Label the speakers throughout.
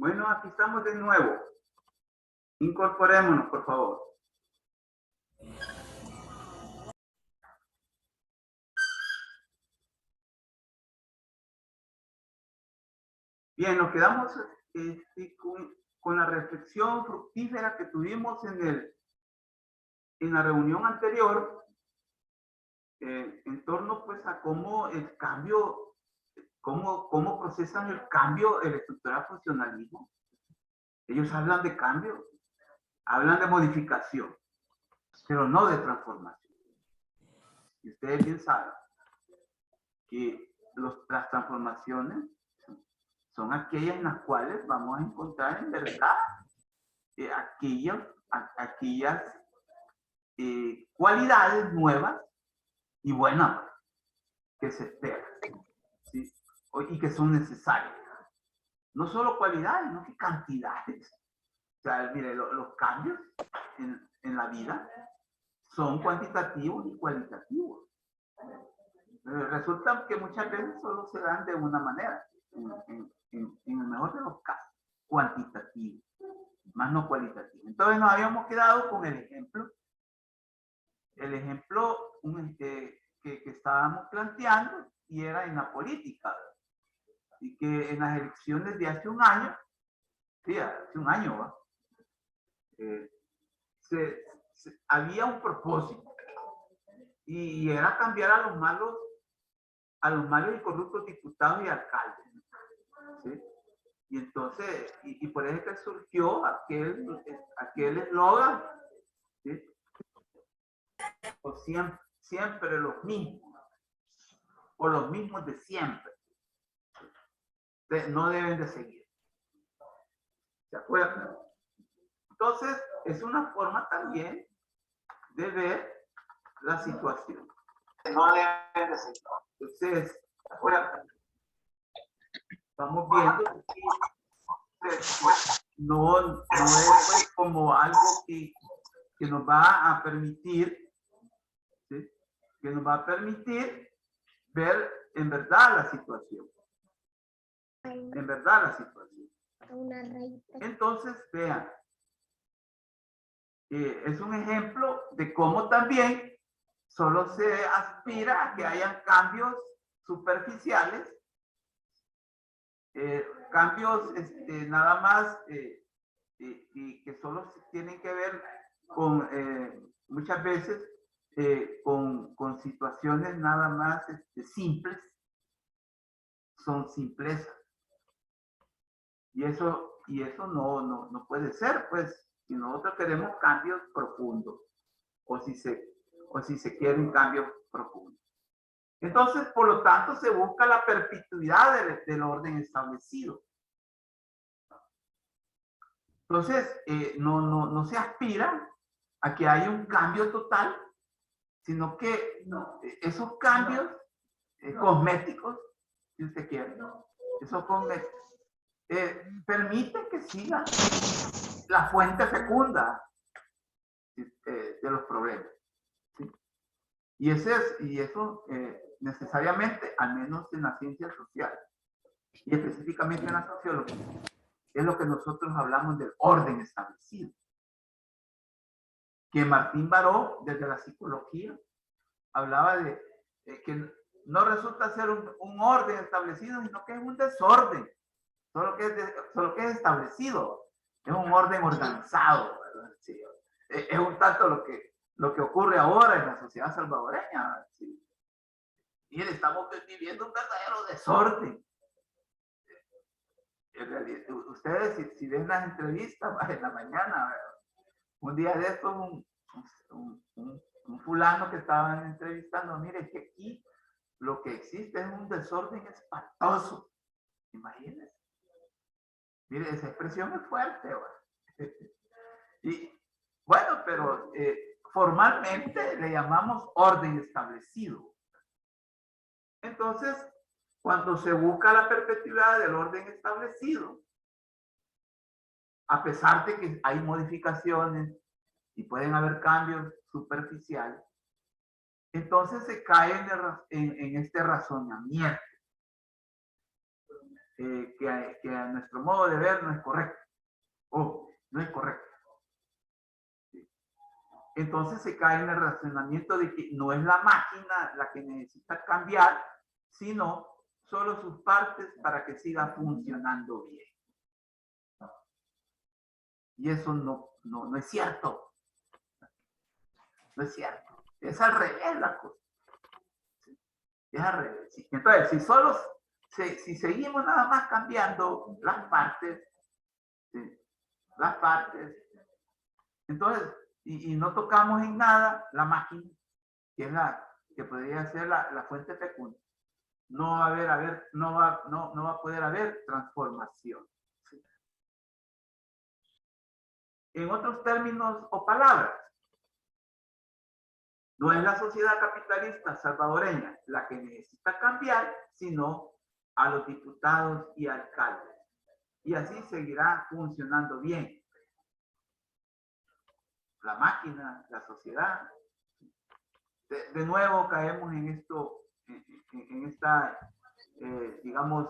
Speaker 1: Bueno, aquí estamos de nuevo. Incorporémonos, por favor. Bien, nos quedamos con la reflexión fructífera que tuvimos en la reunión anterior en torno pues a cómo el cambio, cómo procesan el cambio el estructural funcionalismo. Ellos hablan de cambio, hablan de modificación, pero no de transformación. Y ustedes bien saben que las transformaciones son aquellas en las cuales vamos a encontrar en verdad aquellas cualidades nuevas y buenas que se esperan, ¿sí? Y que son necesarias. No solo cualidades, sino que cantidades. O sea, mire, los cambios en la vida son cuantitativos y cualitativos. Resulta que muchas veces solo se dan de una manera, en el mejor de los casos, cuantitativo, más no cualitativo. Entonces nos habíamos quedado con el ejemplo que estábamos planteando, y era en la política, y que en las elecciones de hace un año, sí, hace un año, ¿va? Había un propósito, y era cambiar a los malos y corruptos diputados y alcaldes, ¿sí? Y entonces, y por eso que surgió aquel eslogan, ¿sí? O siempre los mismos, o los mismos de siempre, no deben de seguir. ¿Se acuerdan? Entonces, es una forma también de ver la situación. No deben de seguir. Entonces, ¿se acuerdan? Estamos viendo que no es pues como algo que nos va a permitir, ¿sí? Que nos va a permitir ver en verdad la situación. En verdad la situación. Entonces, vean, es un ejemplo de cómo también solo se aspira a que hayan cambios superficiales, cambios nada más y que solo tienen que ver con muchas veces con situaciones nada más simples, son simplezas. Y eso no puede ser, pues, si nosotros queremos cambios profundos, o si se quieren cambios profundos. Entonces, por lo tanto, se busca la perpetuidad del orden establecido. Entonces, no se aspira a que haya un cambio total, sino que esos cambios cosméticos, si usted quiere, esos cosméticos, permiten que siga la fuente fecunda de los problemas, ¿sí? Y eso necesariamente, al menos en las ciencias sociales y específicamente en la sociología, es lo que nosotros hablamos del orden establecido, que Martín Baró, desde la psicología, hablaba de que no resulta ser un orden establecido, sino que es un desorden, solo que es establecido, es un orden organizado, ¿verdad? Sí, es un tanto lo que ocurre ahora en la sociedad salvadoreña, ¿sí? Y estamos viviendo un verdadero desorden. En realidad, ustedes, si ven las entrevistas en la mañana, un día de estos, un fulano que estaban entrevistando, mire, que aquí lo que existe es un desorden espantoso. Imagínense. Mire, esa expresión es fuerte, ¿verdad? Y bueno, pero formalmente le llamamos orden establecido. Entonces, cuando se busca la perpetuidad del orden establecido, a pesar de que hay modificaciones y pueden haber cambios superficiales, entonces se cae en este razonamiento. que a nuestro modo de ver no es correcto. O no es correcto. Entonces se cae en el razonamiento de que no es la máquina la que necesita cambiar, sino solo sus partes para que siga funcionando bien. Y eso no es cierto. No es cierto. Es al revés la cosa. Es al revés. ¿Sí? Entonces, si seguimos nada más cambiando las partes, ¿sí? Las partes, entonces, y no tocamos en nada la máquina, que es que podría ser la fuente fecunda, no va a poder haber transformación. ¿Sí? En otros términos o palabras, no es la sociedad capitalista salvadoreña la que necesita cambiar, sino a los diputados y alcaldes. Y así seguirá funcionando bien. La máquina, la sociedad. De nuevo caemos en esto, en esta, digamos,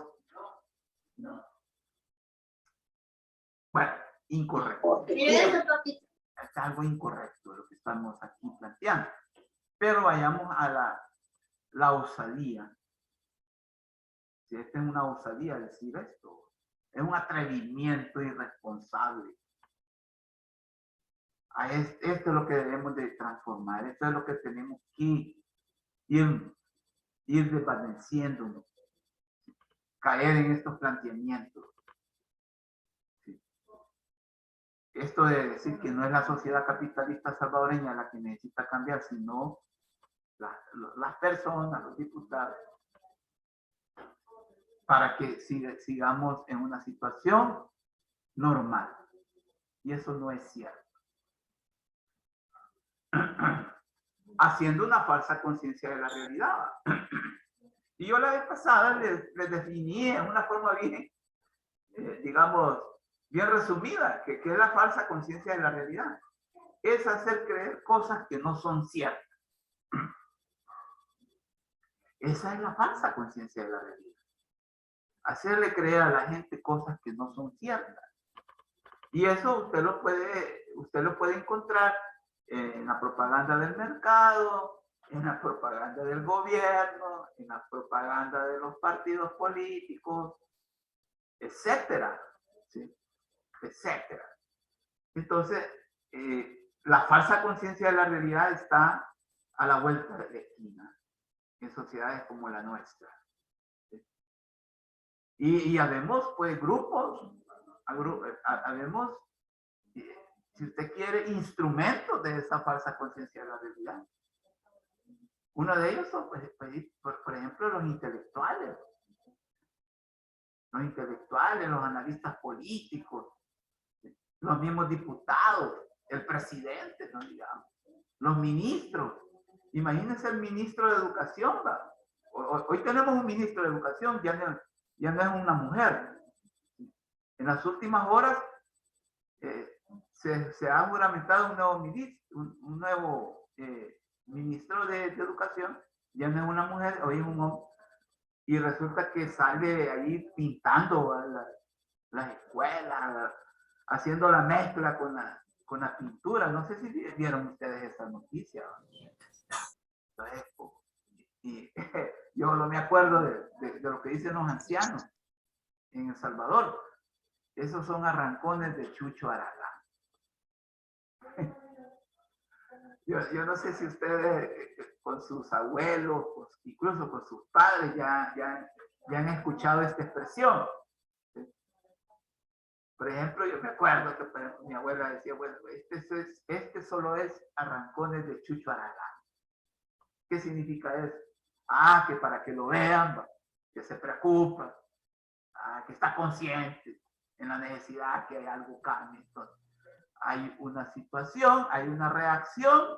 Speaker 1: bueno, incorrecto. Es algo incorrecto lo que estamos aquí planteando. Pero vayamos a la osadía. Si esta es una osadía decir esto, es un atrevimiento irresponsable. Esto es lo que debemos de transformar, esto es lo que tenemos que ir desvaneciéndonos, caer en estos planteamientos. ¿Sí? Esto de decir que no es la sociedad capitalista salvadoreña la que necesita cambiar, sino las personas, los diputados, para que sigamos en una situación normal. Y eso no es cierto. Haciendo una falsa conciencia de la realidad. Y yo la vez pasada les definí en una forma bien, digamos, bien resumida, que es la falsa conciencia de la realidad. Es hacer creer cosas que no son ciertas. Esa es la falsa conciencia de la realidad. Hacerle creer a la gente cosas que no son ciertas. Y eso usted lo puede encontrar en la propaganda del mercado, en la propaganda del gobierno, en la propaganda de los partidos políticos, etcétera, ¿sí? Etcétera. Entonces, la falsa conciencia de la realidad está a la vuelta de la esquina en sociedades como la nuestra. ¿Sí? Y habemos, pues, grupos, habemos, si usted quiere, instrumentos de esa falsa conciencia de la realidad. Uno de ellos son, pues, por ejemplo, los intelectuales. Los intelectuales, los analistas políticos, los mismos diputados, el presidente, ¿no? Digamos, los ministros. Imagínense el ministro de Educación. Hoy tenemos un ministro de Educación, ya no es una mujer. En las últimas horas se ha juramentado un nuevo ministro de Educación, ya no es una mujer, hoy es un hombre. Y resulta que sale ahí pintando las escuelas, haciendo la mezcla con la pintura. No sé si vieron ustedes esa noticia. Entonces, y yo no me acuerdo de lo que dicen los ancianos en El Salvador. Esos son arrancones de Chucho Aragán. Yo no sé si ustedes con sus abuelos, incluso con sus padres, ya han escuchado esta expresión. ¿Sí? Por ejemplo, yo me acuerdo que mi abuela decía, bueno, este solo es arrancones de Chucho Aragán. ¿Qué significa eso? Que para que lo vean, que se preocupa, que está consciente en la necesidad que hay algo cambie. Entonces, hay una situación, hay una reacción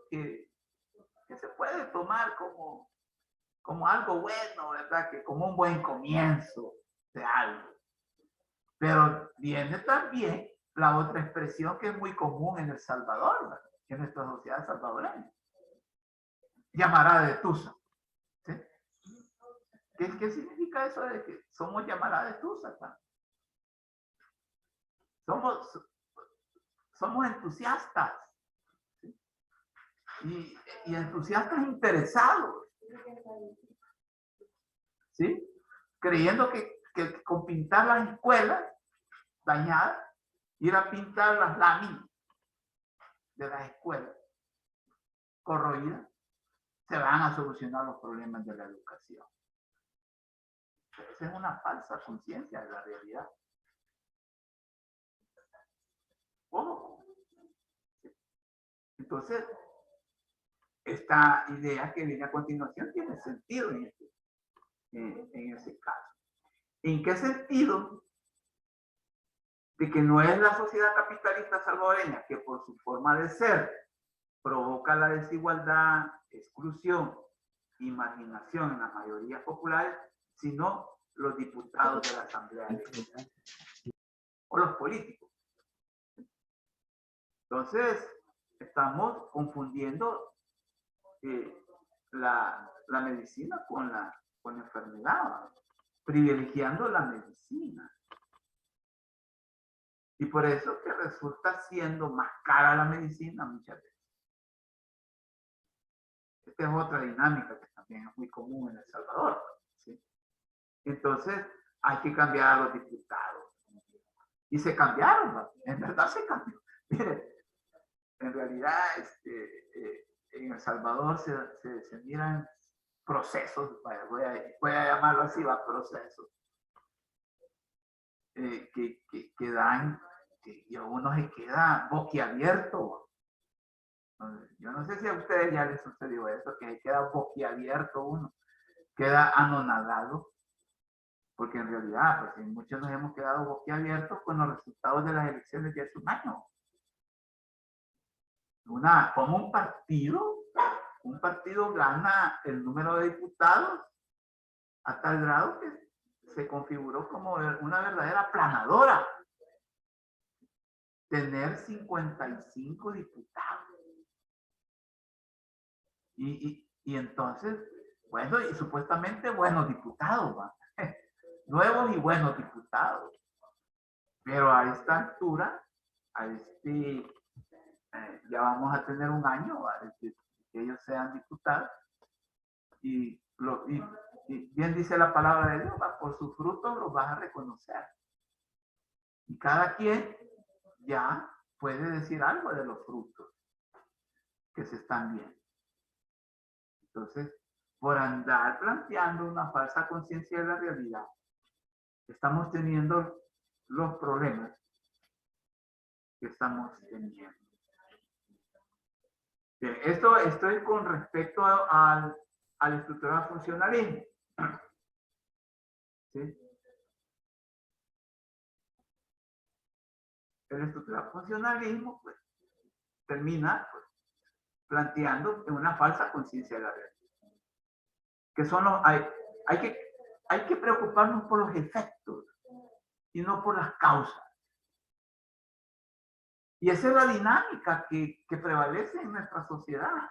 Speaker 1: que se puede tomar como algo bueno, ¿verdad? Que como un buen comienzo de algo. Pero viene también la otra expresión que es muy común en El Salvador, ¿verdad? En nuestra sociedad salvadoreña. Llamarada de tusa. ¿Sí? ¿Qué significa eso de que somos llamadas de Tusata? Somos entusiastas, ¿sí? y entusiastas interesados, ¿sí? Creyendo que con pintar las escuelas dañadas, ir a pintar las láminas de las escuelas corroídas, se van a solucionar los problemas de la educación. Esa es una falsa conciencia de la realidad. Ojo. Entonces, esta idea que viene a continuación tiene sentido en ese caso. ¿En qué sentido? De que no es la sociedad capitalista salvadoreña que por su forma de ser provoca la desigualdad, exclusión y marginación en las mayorías populares, sino los diputados de la Asamblea Legislativa o los políticos. Entonces, estamos confundiendo la medicina con la enfermedad, privilegiando la medicina. Y por eso que resulta siendo más cara la medicina muchas veces. Esta es otra dinámica que también es muy común en El Salvador, ¿sí? Entonces, hay que cambiar a los diputados. Y se cambiaron, ¿no? En verdad se cambió. Mire, en realidad, en El Salvador se miran procesos, voy a llamarlo así, procesos, que dan, que uno se queda boquiabierto. Yo no sé si a ustedes ya les sucedió eso, que se queda boquiabierto uno, queda anonadado, porque en realidad, pues muchos nos hemos quedado boquiabiertos con los resultados de las elecciones de hace un año. Como un partido gana el número de diputados a tal grado que se configuró como una verdadera aplanadora. Tener 55 diputados. Y entonces, bueno, y supuestamente buenos diputados, ¿va? Nuevos y buenos diputados. Pero a esta altura, ya vamos a tener un año, ¿va? Que ellos sean diputados. Y bien dice la palabra de Dios, ¿va? Por sus frutos los vas a reconocer. Y cada quien ya puede decir algo de los frutos que se están viendo. Entonces, por andar planteando una falsa conciencia de la realidad, estamos teniendo los problemas que estamos teniendo. Bien, esto es con respecto al estructural funcionalismo. ¿Sí? El estructural funcionalismo pues, termina pues, planteando una falsa conciencia de la realidad. Que son hay que preocuparnos por los efectos y no por las causas. Y esa es la dinámica que prevalece en nuestra sociedad.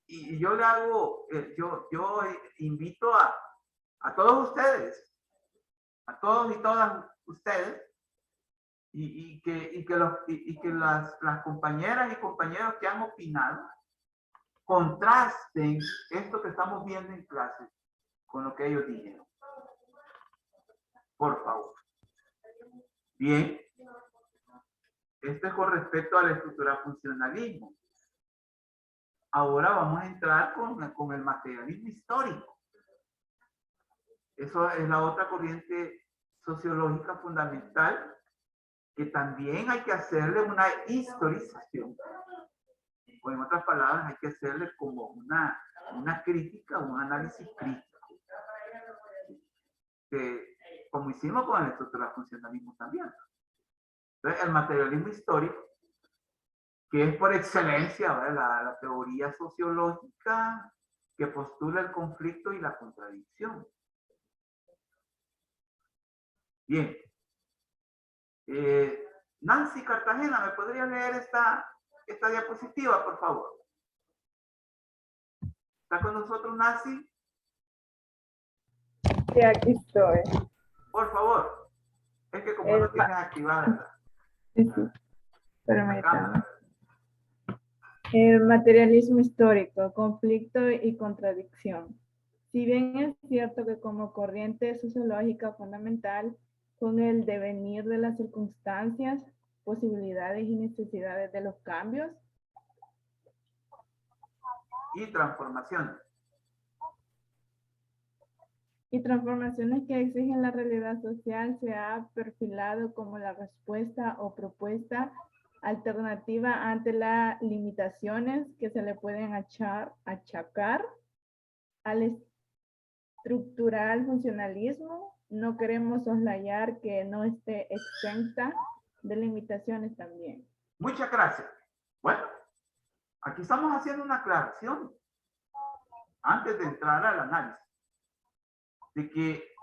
Speaker 1: Y yo le hago, yo invito a todos ustedes, a todos y todas ustedes, y que las compañeras y compañeros que han opinado contrasten esto que estamos viendo en clase con lo que ellos dijeron. Por favor. Bien. Esto es con respecto a la estructura funcionalismo. Ahora vamos a entrar con el materialismo histórico. Eso es la otra corriente sociológica fundamental que también hay que hacerle una historización. O en otras palabras, hay que hacerle como una crítica, un análisis crítico. Como hicimos con el estructura funcionalismo también. Entonces, el materialismo histórico, que es por excelencia la teoría sociológica que postula el conflicto y la contradicción. Bien. Nancy Cartagena, ¿me podría leer esta diapositiva, por favor? ¿Está con nosotros, Nancy?
Speaker 2: Sí, aquí estoy.
Speaker 1: Por favor. Es que como no tienes activada
Speaker 2: Sí, sí.
Speaker 1: la
Speaker 2: Permítame.
Speaker 1: cámara.
Speaker 2: El materialismo histórico, conflicto y contradicción. Si bien es cierto que como corriente sociológica fundamental, con el devenir de las circunstancias, posibilidades y necesidades de los cambios
Speaker 1: Y transformación.
Speaker 2: y transformaciones que exigen la realidad social, se ha perfilado como la respuesta o propuesta alternativa ante las limitaciones que se le pueden achacar al estructural funcionalismo. No queremos soslayar que no esté exenta de limitaciones también.
Speaker 1: Muchas gracias. Bueno, aquí estamos haciendo una aclaración antes de entrar al análisis de que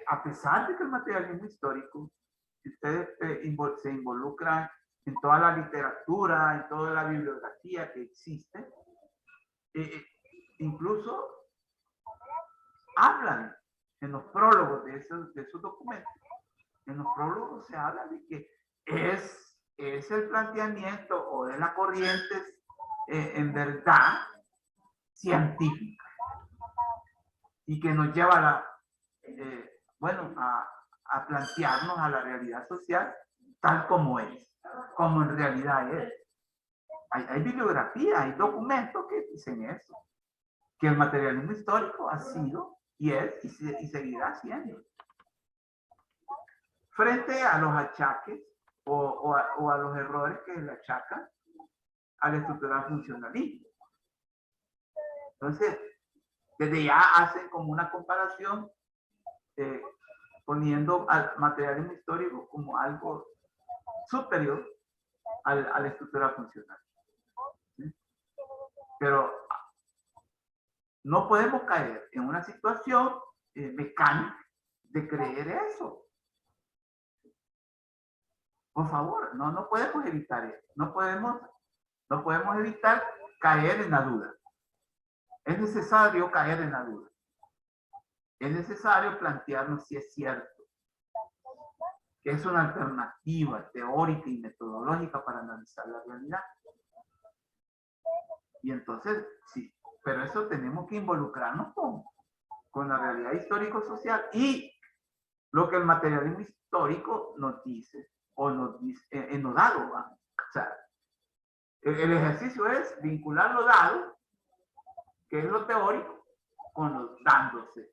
Speaker 1: a pesar de que el materialismo histórico, ustedes se involucran en toda la literatura, en toda la bibliografía que existe, incluso hablan en los prólogos de esos documentos. En los prólogos se habla de que es el planteamiento o de la corriente en verdad científica y que nos lleva a la, bueno, a plantearnos a la realidad social tal como es, como en realidad es. Hay bibliografía, hay documentos que dicen eso, que el materialismo histórico ha sido y es y seguirá siendo. Frente a los achaques o a los errores que le achacan al estructural funcionalismo. Entonces, desde ya hacen como una comparación poniendo al materialismo histórico como algo superior al estructural funcional. ¿Sí? Pero no podemos caer en una situación mecánica de creer eso. Por favor, no podemos evitar eso. No podemos evitar caer en la duda. Es necesario caer en la duda. Es necesario plantearnos si es cierto, que es una alternativa teórica y metodológica para analizar la realidad. Y entonces, sí, pero eso tenemos que involucrarnos con la realidad histórico-social y lo que el materialismo histórico nos dice, o nos dice, en lo dado, ¿va? O sea, el ejercicio es vincular lo dado, que es lo teórico, con lo dándose,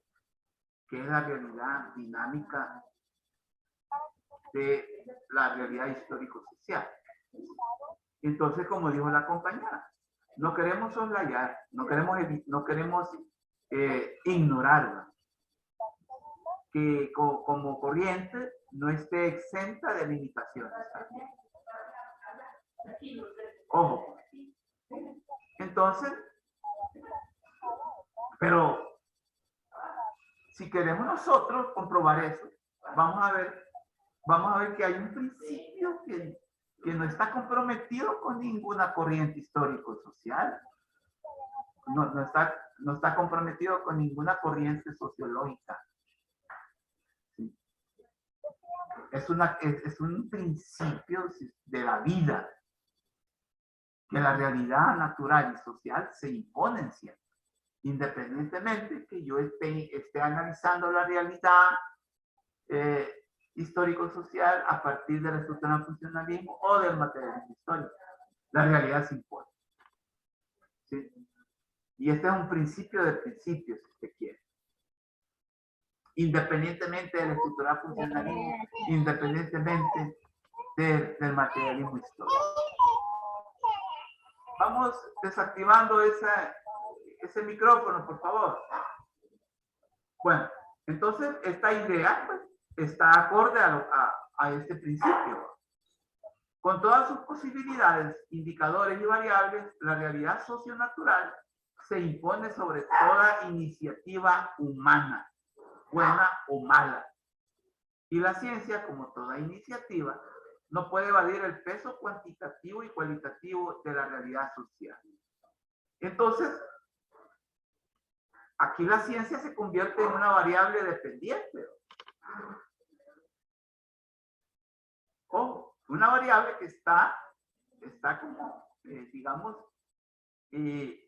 Speaker 1: que es la realidad dinámica de la realidad histórico-social. Entonces, como dijo la compañera, no queremos soslayar, no queremos ignorarla, que como corriente no esté exenta de limitaciones también. Ojo. Entonces, pero si queremos nosotros comprobar eso, vamos a ver que hay un principio que no está comprometido con ninguna corriente histórico-social. No está comprometido con ninguna corriente sociológica. ¿Sí? Es un principio de la vida, que la realidad natural y social se imponen siempre, independientemente que yo esté analizando la realidad histórico-social a partir del estructural funcionalismo o del materialismo histórico. La realidad se impone. ¿Sí? Y este es un principio de principios, si usted quiere. Independientemente del estructural funcionalismo, independientemente del materialismo histórico. Vamos desactivando ese micrófono, por favor. Bueno, entonces esta idea pues, está acorde a este principio. Con todas sus posibilidades, indicadores y variables, la realidad socionatural se impone sobre toda iniciativa humana, buena o mala. Y la ciencia, como toda iniciativa, no puede evadir el peso cuantitativo y cualitativo de la realidad social. Entonces, aquí la ciencia se convierte en una variable dependiente. O una variable que está como, digamos, en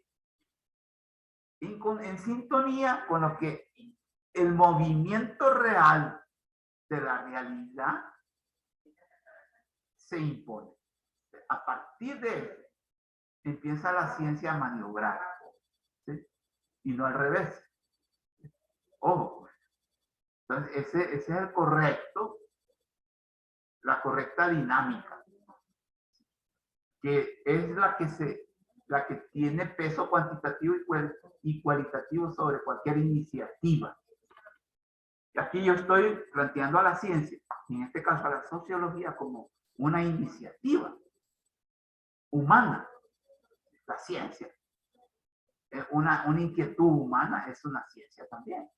Speaker 1: sintonía con lo que el movimiento real de la realidad se impone. A partir de eso, empieza la ciencia a maniobrar, ¿sí? Y no al revés. Ojo. Entonces, ese es el correcto, la correcta dinámica, que es la que tiene peso cuantitativo y cualitativo sobre cualquier iniciativa. Y aquí yo estoy planteando a la ciencia, en este caso a la sociología, como una iniciativa humana. La ciencia, una inquietud humana es una ciencia también.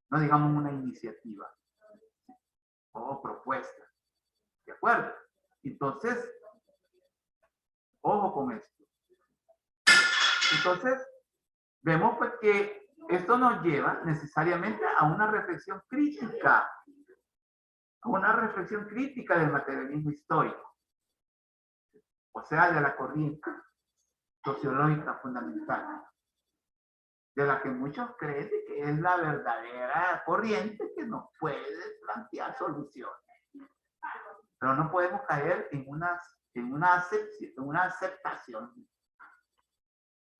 Speaker 1: No digamos una iniciativa o propuesta. ¿De acuerdo? Entonces, ojo con esto. Entonces, vemos pues que esto nos lleva necesariamente a una reflexión crítica, del materialismo histórico, o sea, de la corriente sociológica fundamental, de la que muchos creen que es la verdadera corriente que nos puede plantear soluciones. Pero no podemos caer en una aceptación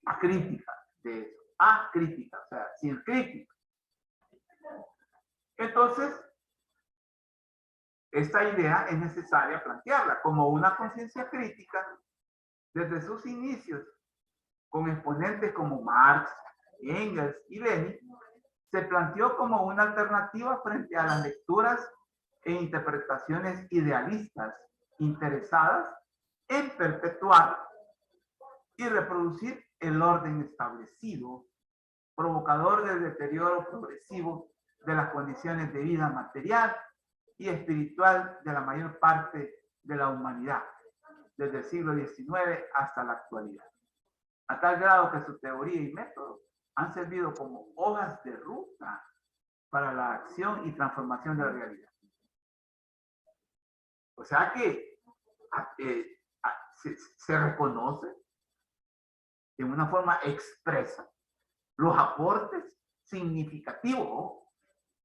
Speaker 1: acrítica de eso. Acrítica, o sea, sin crítica. Entonces, esta idea es necesaria plantearla como una conciencia crítica desde sus inicios, con exponentes como Marx, Engels y Lenin, se planteó como una alternativa frente a las lecturas e interpretaciones idealistas interesadas en perpetuar y reproducir el orden establecido, provocador del deterioro progresivo de las condiciones de vida material y espiritual de la mayor parte de la humanidad, desde el siglo XIX hasta la actualidad, a tal grado que su teoría y método han servido como hojas de ruta para la acción y transformación de la realidad. O sea que se reconoce de una forma expresa los aportes significativos,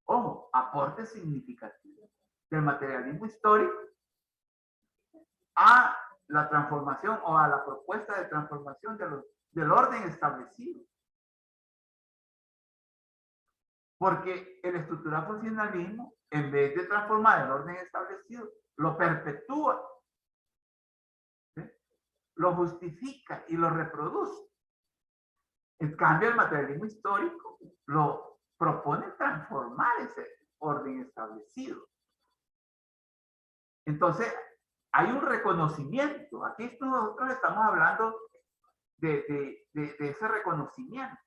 Speaker 1: ojo, aportes significativos del materialismo histórico a la transformación o a la propuesta de transformación del orden establecido. Porque el estructural funcionalismo, en vez de transformar el orden establecido, lo perpetúa, ¿sí? Lo justifica y lo reproduce. En cambio, el materialismo histórico lo propone transformar ese orden establecido. Entonces, hay un reconocimiento. Aquí nosotros estamos hablando de ese reconocimiento.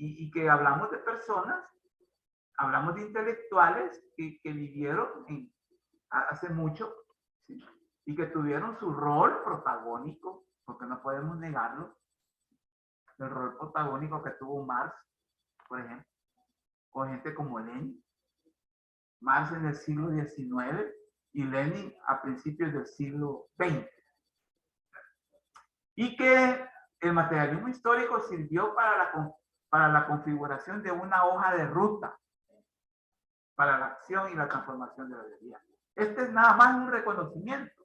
Speaker 1: Y que hablamos de personas, hablamos de intelectuales que vivieron hace mucho, ¿sí? Y que tuvieron su rol protagónico, porque no podemos negarlo, el rol protagónico que tuvo Marx, por ejemplo, con gente como Lenin. Marx en el siglo XIX y Lenin a principios del siglo XX. Y que el materialismo histórico sirvió para la configuración de una hoja de ruta para la acción y la transformación de la realidad. Este es nada más un reconocimiento.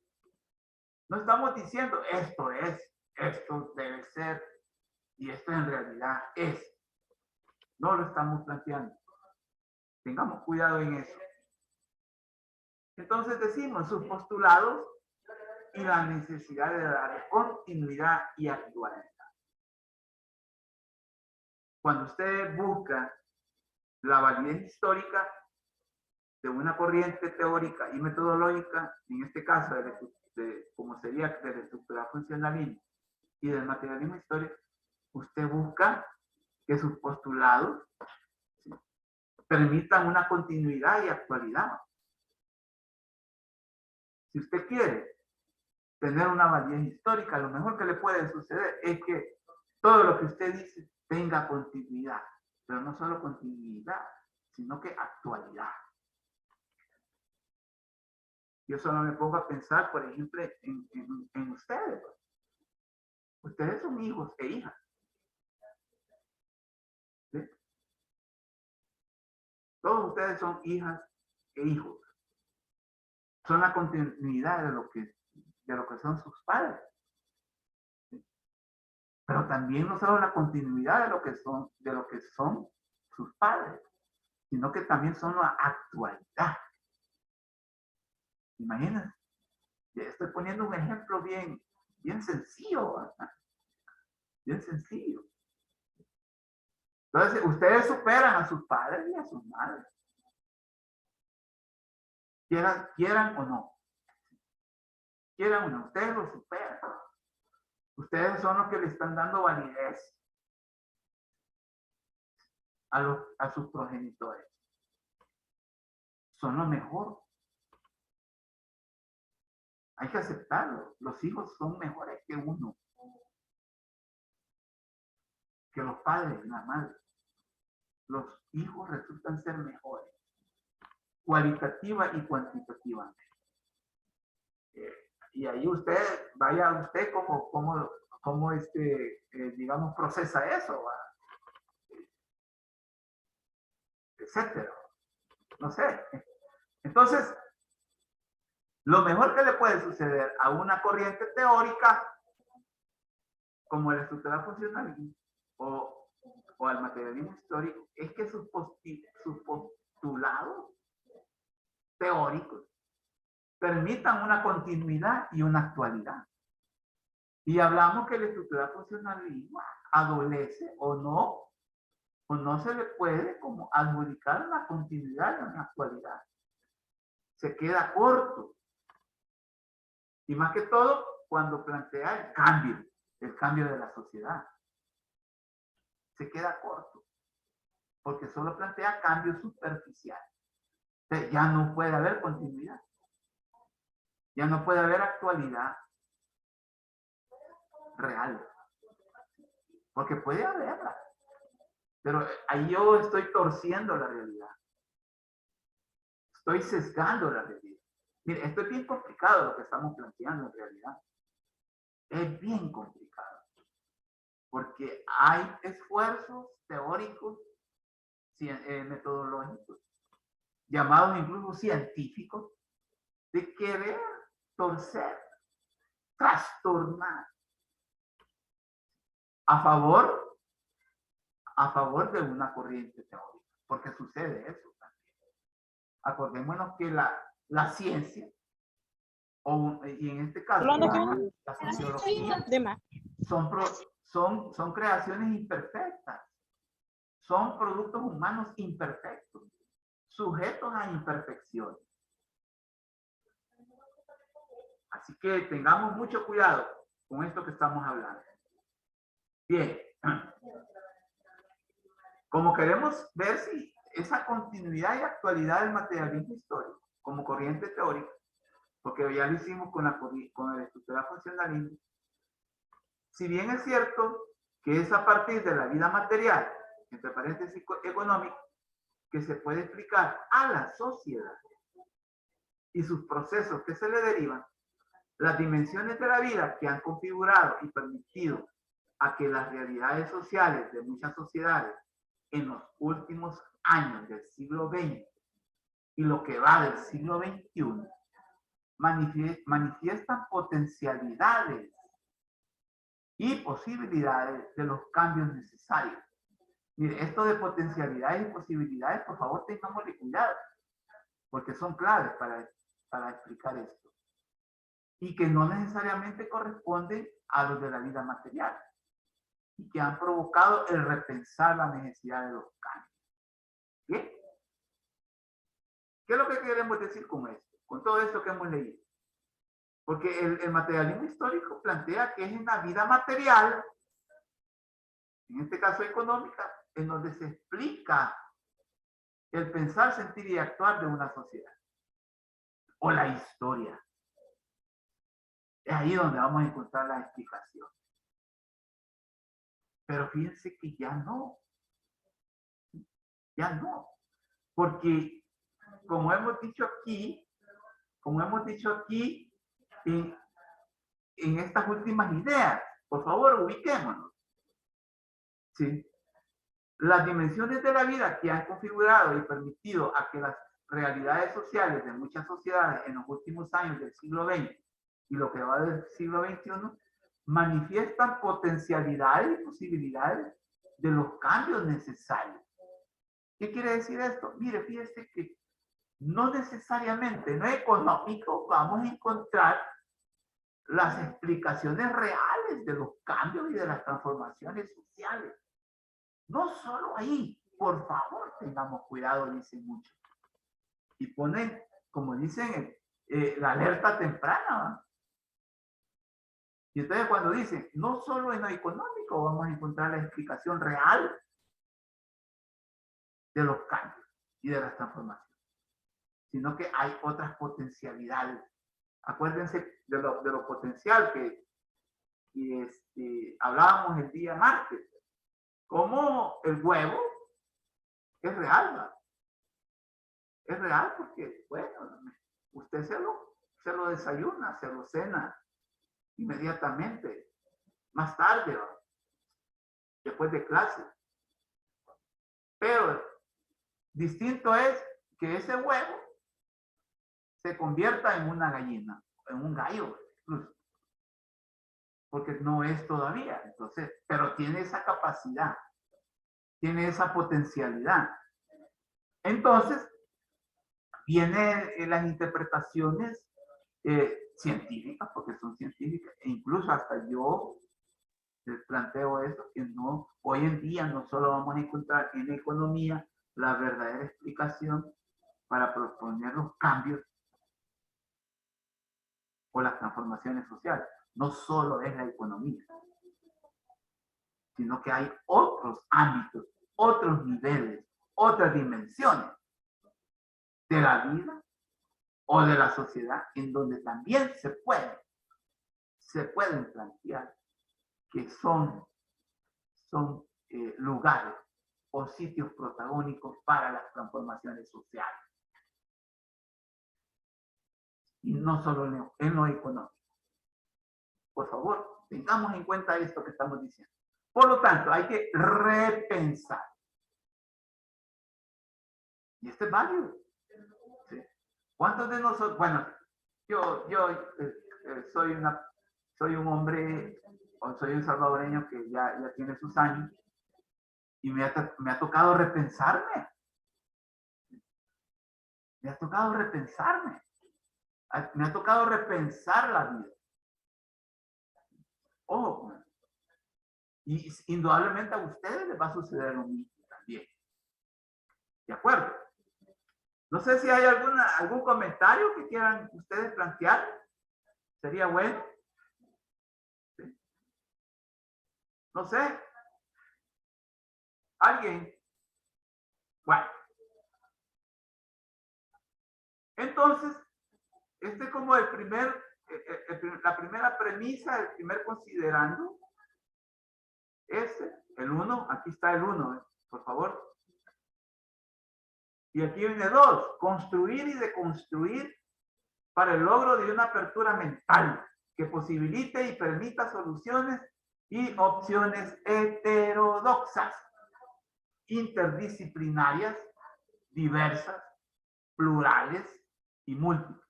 Speaker 1: No estamos diciendo esto debe ser, y esto en realidad es. No lo estamos planteando. Tengamos cuidado en eso. Entonces decimos sus postulados y la necesidad de dar continuidad y actualidad. Cuando usted busca la validez histórica de una corriente teórica y metodológica, en este caso, como sería del estructural funcionalismo y del materialismo histórico, usted busca que sus postulados, ¿sí?, permitan una continuidad y actualidad. Si usted quiere tener una validez histórica, lo mejor que le puede suceder es que todo lo que usted dice tenga continuidad, pero no solo continuidad, sino que actualidad. Yo solo me pongo a pensar, por ejemplo, en ustedes. Ustedes son hijos e hijas. ¿Sí? Todos ustedes son hijas e hijos. Son la continuidad de lo que son sus padres. ¿Sí? Pero también no solo la continuidad de lo que son sus padres, sino que también son la actualidad. Imagínense. Estoy poniendo un ejemplo bien sencillo, ¿verdad? Bien sencillo. Entonces, ustedes superan a sus padres y a sus madres. Quieran o no. Quieran o no, ustedes lo superan. Ustedes son los que le están dando validez a sus progenitores. Son lo mejor. Hay que aceptarlo. Los hijos son mejores que uno. Que los padres, la madre. Los hijos resultan ser mejores. Cualitativa y cuantitativamente. Y ahí vaya usted como digamos, procesa eso, etcétera. No sé. Entonces, lo mejor que le puede suceder a una corriente teórica como el estructural funcionalismo o al materialismo histórico es que sus postulados teóricos permitan una continuidad y una actualidad. Y hablamos que el estructural funcionalismo adolece o no se le puede como adjudicar una continuidad y una actualidad. Se queda corto. Y más que todo, cuando plantea el cambio de la sociedad. Se queda corto. Porque solo plantea cambios superficiales. Entonces, ya no puede haber continuidad. Ya no puede haber actualidad real. Porque puede haberla. Pero ahí yo estoy torciendo la realidad. Estoy sesgando la realidad. Mire, esto es bien complicado lo que estamos planteando en realidad. Es bien complicado. Porque hay esfuerzos teóricos, metodológicos, llamados incluso científicos, de querer torcer, trastornar a favor de una corriente teórica, porque sucede eso también. Acordémonos que la ciencia, y en este caso la sociología, son creaciones imperfectas, son productos humanos imperfectos, sujetos a imperfecciones. Así que tengamos mucho cuidado con esto que estamos hablando. Bien. Como queremos ver si esa continuidad y actualidad del materialismo histórico como corriente teórica, porque ya lo hicimos con el estructural funcionalismo, si bien es cierto que es a partir de la vida material, entre paréntesis económica, que se puede explicar a la sociedad y sus procesos que se le derivan, las dimensiones de la vida que han configurado y permitido a que las realidades sociales de muchas sociedades en los últimos años del siglo XX y lo que va del siglo XXI manifiestan potencialidades y posibilidades de los cambios necesarios. Mire, esto de potencialidades y posibilidades, por favor, tengámosle cuidado, porque son claves para explicar esto. Y que no necesariamente corresponden a los de la vida material. Y que han provocado el repensar la necesidad de los cambios. ¿Bien? ¿Qué es lo que queremos decir con esto? Con todo esto que hemos leído. Porque el materialismo histórico plantea que es en la vida material, en este caso económica, en donde se explica el pensar, sentir y actuar de una sociedad. O la historia. Es ahí donde vamos a encontrar la explicación. Pero fíjense que ya no, porque como hemos dicho aquí, en estas últimas ideas, por favor, ubiquémonos. ¿Sí? Las dimensiones de la vida que han configurado y permitido a que las realidades sociales de muchas sociedades en los últimos años del siglo XX y lo que va del siglo XXI manifiestan potencialidades y posibilidades de los cambios necesarios. ¿Qué quiere decir esto? Mire, fíjese que no necesariamente en lo económico vamos a encontrar las explicaciones reales de los cambios y de las transformaciones sociales. No solo ahí, por favor, tengamos cuidado, dicen muchos. Y ponen, como dicen, la alerta temprana, ¿va? Y entonces cuando dicen, no solo en lo económico vamos a encontrar la explicación real de los cambios y de las transformaciones, sino que hay otras potencialidades. Acuérdense de lo potencial que hablábamos el día martes, como el huevo es real, ¿no? Es real porque, bueno, usted se lo desayuna, se lo cena inmediatamente, más tarde, ¿no? Después de clase. Pero distinto es que ese huevo se convierta en una gallina, en un gallo, incluso. Porque no es todavía, entonces, pero tiene esa capacidad, tiene esa potencialidad. Entonces, vienen las interpretaciones científicas, porque son científicas, e incluso hasta yo les planteo eso, que no, hoy en día no solo vamos a encontrar en la economía la verdadera explicación para proponer los cambios o las transformaciones sociales. No solo es la economía, sino que hay otros ámbitos, otros niveles, otras dimensiones de la vida o de la sociedad en donde también se pueden plantear que son lugares o sitios protagónicos para las transformaciones sociales. Y no solo en lo económico. Por favor, tengamos en cuenta esto que estamos diciendo. Por lo tanto, hay que repensar. Y esto es válido. ¿Sí? ¿Cuántos de nosotros? Bueno, yo soy un hombre, o soy un salvadoreño que ya tiene sus años, y me ha tocado repensarme. Me ha tocado repensarme. Me ha tocado repensar la vida. Ojo, y indudablemente a ustedes les va a suceder lo mismo también. ¿De acuerdo? No sé si hay algún comentario que quieran ustedes plantear. Sería bueno. ¿Sí? No sé. ¿Alguien? Bueno. Entonces, este es como la primera premisa, el primer considerando. El 1, aquí está el 1, por favor. Y aquí viene 2, construir y deconstruir para el logro de una apertura mental que posibilite y permita soluciones y opciones heterodoxas, interdisciplinarias, diversas, plurales y múltiples.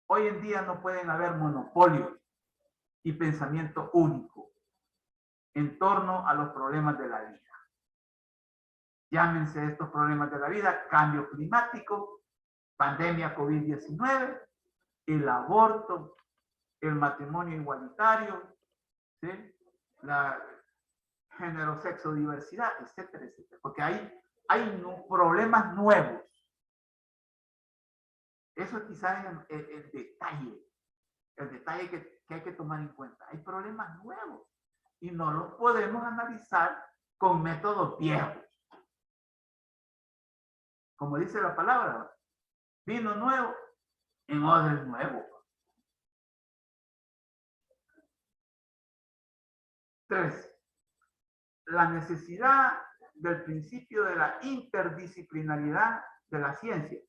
Speaker 1: Hoy en día no pueden haber monopolios y pensamiento único en torno a los problemas de la vida. Llámense estos problemas de la vida: cambio climático, pandemia COVID-19, el aborto, el matrimonio igualitario, ¿sí? La género, sexo, diversidad, etcétera, etcétera. Porque hay problemas nuevos. Eso quizás es el detalle que hay que tomar en cuenta. Hay problemas nuevos y no los podemos analizar con métodos viejos. Como dice la palabra, vino nuevo en odres nuevos. 3. la necesidad del principio de la interdisciplinariedad de la ciencia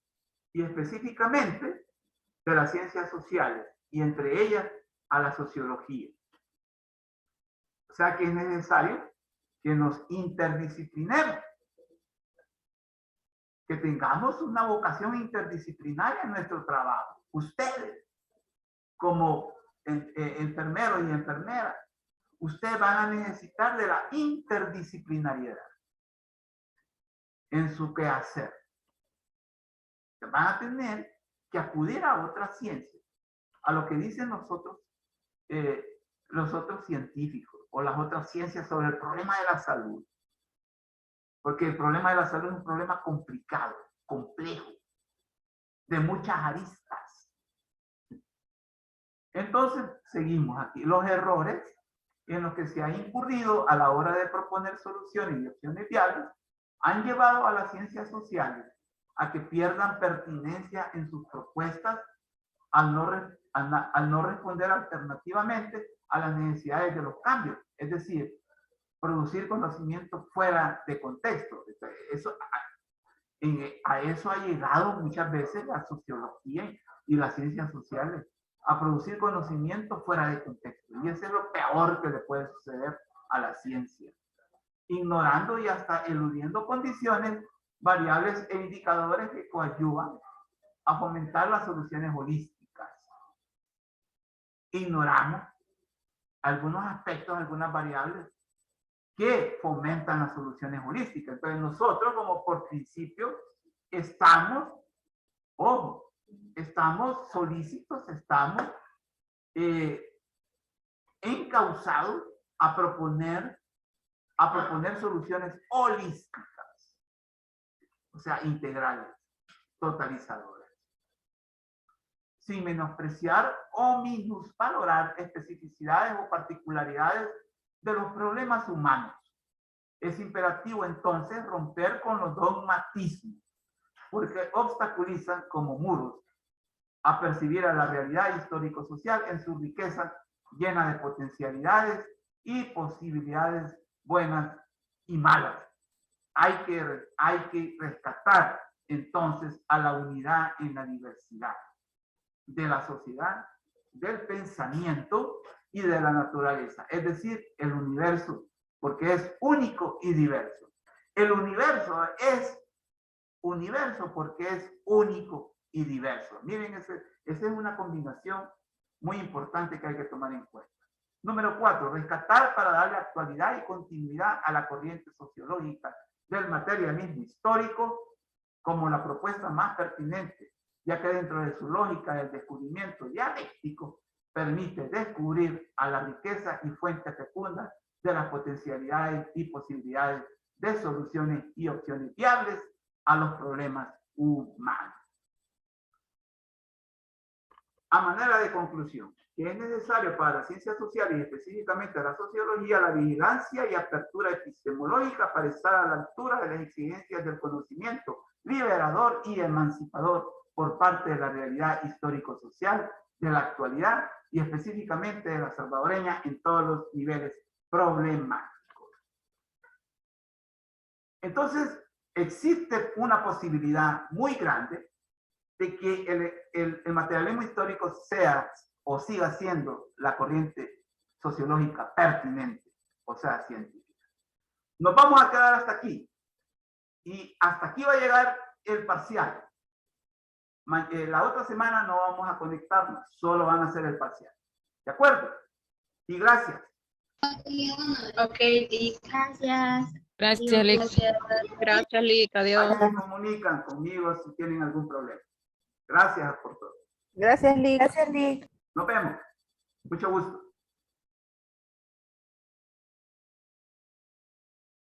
Speaker 1: y específicamente de las ciencias sociales y entre ellas a la sociología. O sea que es necesario que nos interdisciplinemos, que tengamos una vocación interdisciplinaria en nuestro trabajo. Ustedes, como enfermeros y enfermeras, ustedes van a necesitar de la interdisciplinariedad en su quehacer. Van a tener que acudir a otras ciencias, a lo que dicen los otros científicos o las otras ciencias sobre el problema de la salud. Porque el problema de la salud es un problema complicado, complejo, de muchas aristas. Entonces, seguimos aquí. Los errores en los que se ha incurrido a la hora de proponer soluciones y opciones viables han llevado a las ciencias sociales a que pierdan pertinencia en sus propuestas al no responder alternativamente a las necesidades de los cambios. Es decir, producir conocimiento fuera de contexto. A eso ha llegado muchas veces la sociología y las ciencias sociales, a producir conocimiento fuera de contexto. Y eso es lo peor que le puede suceder a la ciencia. Ignorando y hasta eludiendo condiciones, variables e indicadores que coadyuvan a fomentar las soluciones holísticas. Ignoramos algunos aspectos, algunas variables que fomentan las soluciones holísticas. Entonces nosotros, como por principio, estamos solícitos, estamos encausados a proponer soluciones holísticas, o sea, integrales, totalizadoras, sin menospreciar o minusvalorar especificidades o particularidades de los problemas humanos. Es imperativo entonces romper con los dogmatismos, porque obstaculizan como muros a percibir a la realidad histórico-social en su riqueza llena de potencialidades y posibilidades buenas y malas. Hay que rescatar entonces a la unidad en la diversidad de la sociedad, del pensamiento y de la naturaleza, es decir, el universo, porque es único y diverso. El universo es universo porque es único y diverso. Miren, esa es una combinación muy importante que hay que tomar en cuenta. Número 4, rescatar para darle actualidad y continuidad a la corriente sociológica del materialismo histórico como la propuesta más pertinente, ya que dentro de su lógica del descubrimiento dialéctico permite descubrir a la riqueza y fuente fecunda de las potencialidades y posibilidades de soluciones y opciones viables a los problemas humanos. A manera de conclusión, que es necesario para las ciencias sociales y específicamente la sociología la vigilancia y apertura epistemológica para estar a la altura de las exigencias del conocimiento liberador y emancipador por parte de la realidad histórico-social de la actualidad y específicamente de la salvadoreña en todos los niveles problemáticos. Entonces, existe una posibilidad muy grande de que el materialismo histórico sea o siga siendo la corriente sociológica pertinente, o sea, científica. Nos vamos a quedar hasta aquí. Y hasta aquí va a llegar el parcial. La otra semana no vamos a conectarnos, solo van a hacer el parcial. ¿De acuerdo? Y gracias.
Speaker 3: Ok, Lick.
Speaker 4: Gracias.
Speaker 3: Gracias, Lick. Gracias, Lick. Adiós.
Speaker 1: Ahí se comunican conmigo si tienen algún problema. Gracias por todo.
Speaker 4: Gracias, Lick. Gracias, Lick.
Speaker 1: Nos vemos. Mucho gusto.